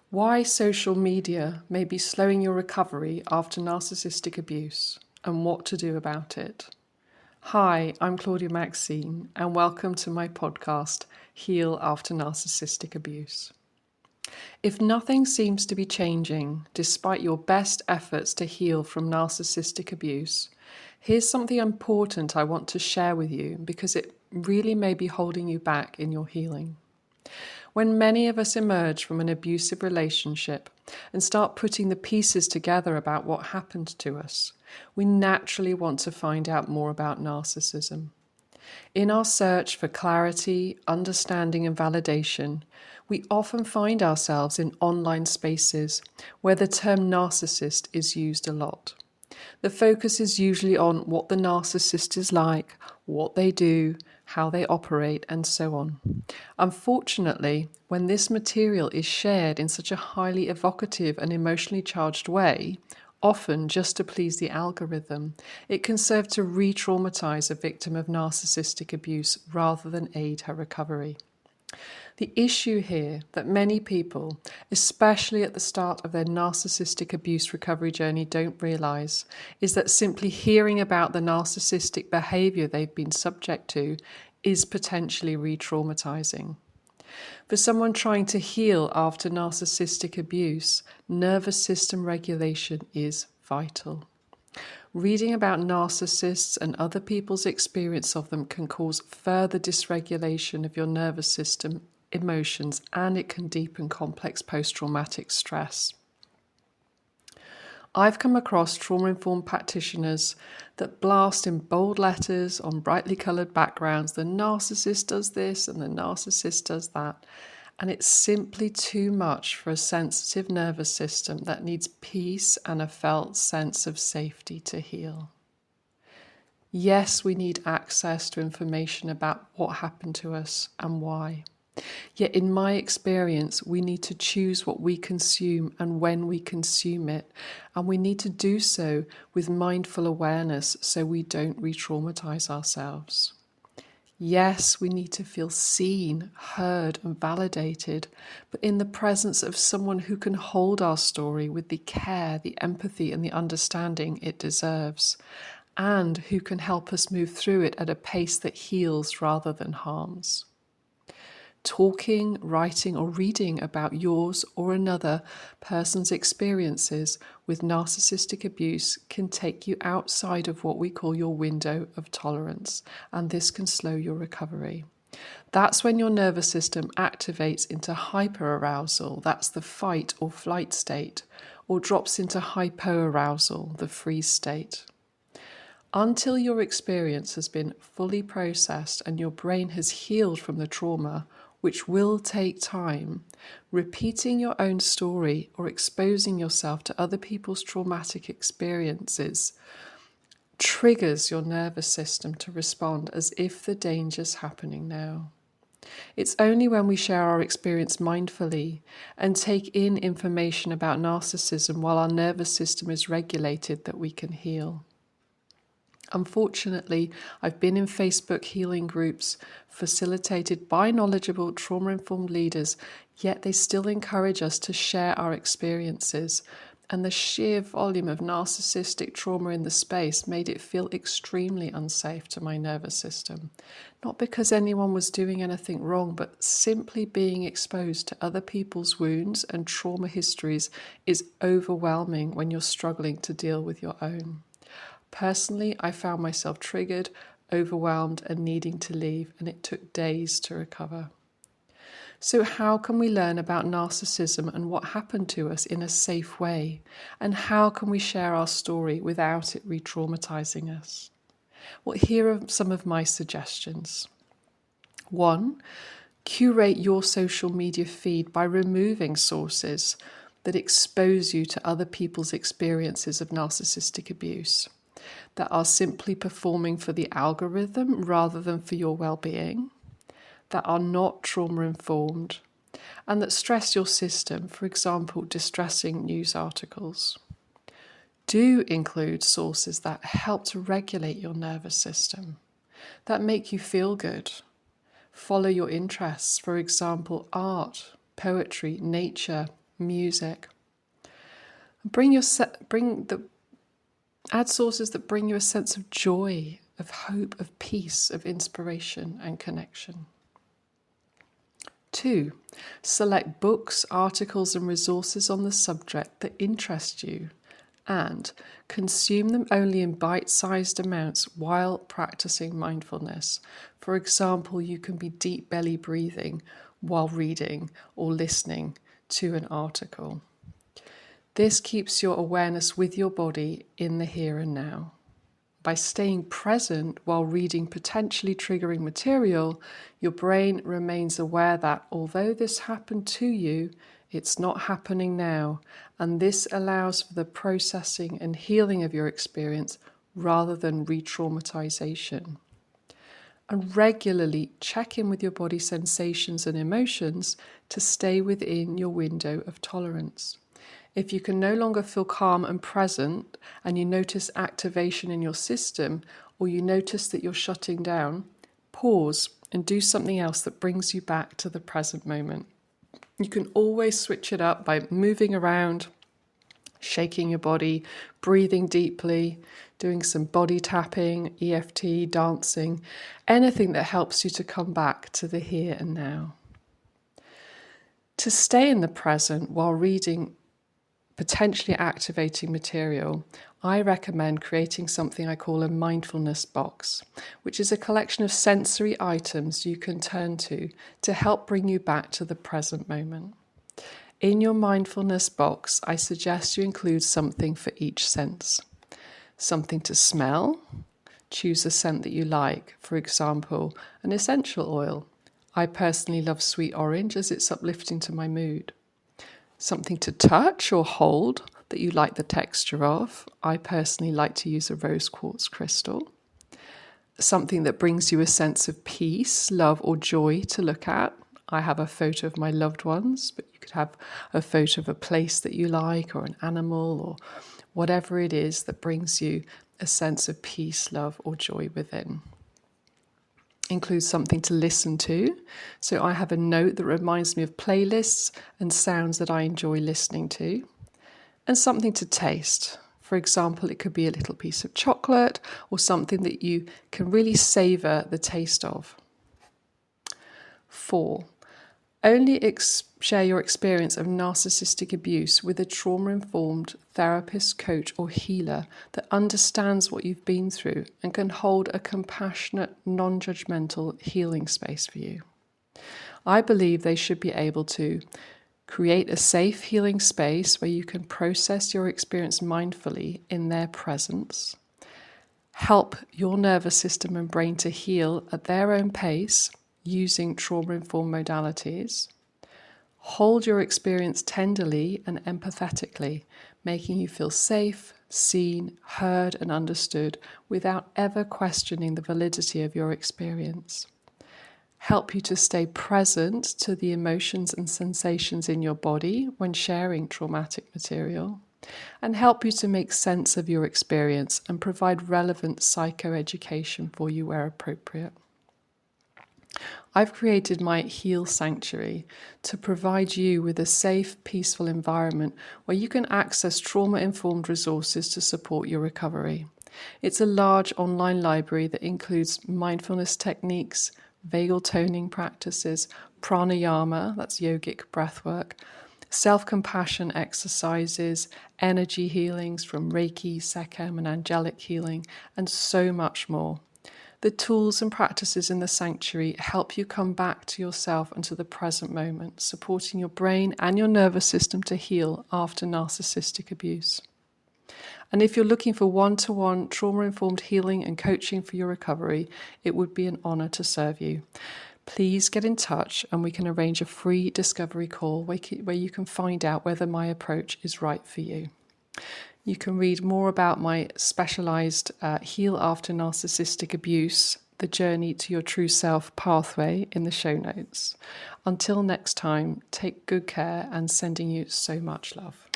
Why social media may be slowing your recovery after narcissistic abuse and what to do about it. Hi, I'm Claudia Maxine and welcome to my podcast, Heal After Narcissistic Abuse. If nothing seems to be changing despite your best efforts to heal from narcissistic abuse, here's something important I want to share with you because it really may be holding you back in your healing. When many of us emerge from an abusive relationship and start putting the pieces together about what happened to us, we naturally want to find out more about narcissism. In our search for clarity, understanding, and validation, we often find ourselves in online spaces where the term narcissist is used a lot. The focus is usually on what the narcissist is like, what they do, how they operate, and so on. Unfortunately, when this material is shared in such a highly evocative and emotionally charged way, often just to please the algorithm, it can serve to re-traumatize a victim of narcissistic abuse rather than aid her recovery. The issue here that many people, especially at the start of their narcissistic abuse recovery journey, don't realize is that simply hearing about the narcissistic behavior they've been subject to is potentially re-traumatizing. For someone trying to heal after narcissistic abuse, nervous system regulation is vital. Reading about narcissists and other people's experience of them can cause further dysregulation of your nervous system, emotions, and it can deepen complex post-traumatic stress. I've come across trauma-informed practitioners that blast in bold letters on brightly coloured backgrounds, the narcissist does this and the narcissist does that, and it's simply too much for a sensitive nervous system that needs peace and a felt sense of safety to heal. Yes, we need access to information about what happened to us and why. Yet in my experience, we need to choose what we consume and when we consume it, and we need to do so with mindful awareness so we don't re-traumatize ourselves. Yes, we need to feel seen, heard, and validated, but in the presence of someone who can hold our story with the care, the empathy, and the understanding it deserves, and who can help us move through it at a pace that heals rather than harms. Talking, writing, or reading about yours or another person's experiences with narcissistic abuse can take you outside of what we call your window of tolerance, and this can slow your recovery. That's when your nervous system activates into hyperarousal, that's the fight or flight state, or drops into hypoarousal, the freeze state. Until your experience has been fully processed and your brain has healed from the trauma, which will take time, repeating your own story or exposing yourself to other people's traumatic experiences triggers your nervous system to respond as if the danger's happening now. It's only when we share our experience mindfully and take in information about narcissism while our nervous system is regulated that we can heal. Unfortunately, I've been in Facebook healing groups facilitated by knowledgeable trauma-informed leaders, yet they still encourage us to share our experiences, and the sheer volume of narcissistic trauma in the space made it feel extremely unsafe to my nervous system. Not because anyone was doing anything wrong, but simply being exposed to other people's wounds and trauma histories is overwhelming when you're struggling to deal with your own. Personally, I found myself triggered, overwhelmed, and needing to leave, and it took days to recover. So how can we learn about narcissism and what happened to us in a safe way? And how can we share our story without it re-traumatizing us? Well, here are some of my suggestions. 1. Curate your social media feed by removing sources that expose you to other people's experiences of narcissistic abuse, that are simply performing for the algorithm rather than for your well-being, that are not trauma-informed, and that stress your system, for example, distressing news articles. Do include sources that help to regulate your nervous system, that make you feel good. Follow your interests, for example, art, poetry, nature, music. Add sources that bring you a sense of joy, of hope, of peace, of inspiration and connection. 2. Select books, articles and resources on the subject that interest you and consume them only in bite-sized amounts while practicing mindfulness. For example, you can be deep belly breathing while reading or listening to an article. This keeps your awareness with your body in the here and now. By staying present while reading potentially triggering material, your brain remains aware that although this happened to you, it's not happening now, and this allows for the processing and healing of your experience rather than re-traumatization. And regularly check in with your body sensations and emotions to stay within your window of tolerance. If you can no longer feel calm and present, and you notice activation in your system, or you notice that you're shutting down, pause and do something else that brings you back to the present moment. You can always switch it up by moving around, shaking your body, breathing deeply, doing some body tapping, EFT, dancing, anything that helps you to come back to the here and now. To stay in the present while reading potentially activating material, I recommend creating something I call a mindfulness box, which is a collection of sensory items you can turn to help bring you back to the present moment. In your mindfulness box, I suggest you include something for each sense. Something to smell, choose a scent that you like, for example, an essential oil. I personally love sweet orange as it's uplifting to my mood. Something to touch or hold that you like the texture of. I personally like to use a rose quartz crystal. Something that brings you a sense of peace, love or joy to look at. I have a photo of my loved ones, but you could have a photo of a place that you like or an animal or whatever it is that brings you a sense of peace, love or joy within. Include something to listen to. So I have a note that reminds me of playlists and sounds that I enjoy listening to. And something to taste. For example, it could be a little piece of chocolate or something that you can really savour the taste of. 4. Only share your experience of narcissistic abuse with a trauma-informed therapist, coach or healer that understands what you've been through and can hold a compassionate, non-judgmental healing space for you. I believe they should be able to create a safe healing space where you can process your experience mindfully in their presence, help your nervous system and brain to heal at their own pace using trauma-informed modalities, hold your experience tenderly and empathetically, making you feel safe, seen, heard and understood without ever questioning the validity of your experience. Help you to stay present to the emotions and sensations in your body when sharing traumatic material, and help you to make sense of your experience and provide relevant psychoeducation for you where appropriate. I've created my Heal Sanctuary to provide you with a safe, peaceful environment where you can access trauma-informed resources to support your recovery. It's a large online library that includes mindfulness techniques, vagal toning practices, pranayama, that's yogic breathwork, self-compassion exercises, energy healings from Reiki, Sekhem and angelic healing, and so much more. The tools and practices in the sanctuary help you come back to yourself and to the present moment, supporting your brain and your nervous system to heal after narcissistic abuse. And if you're looking for one-to-one trauma-informed healing and coaching for your recovery, it would be an honour to serve you. Please get in touch and we can arrange a free discovery call where you can find out whether my approach is right for you. You can read more about my specialised Heal After Narcissistic Abuse, the Journey to Your True Self pathway in the show notes. Until next time, take good care and sending you so much love.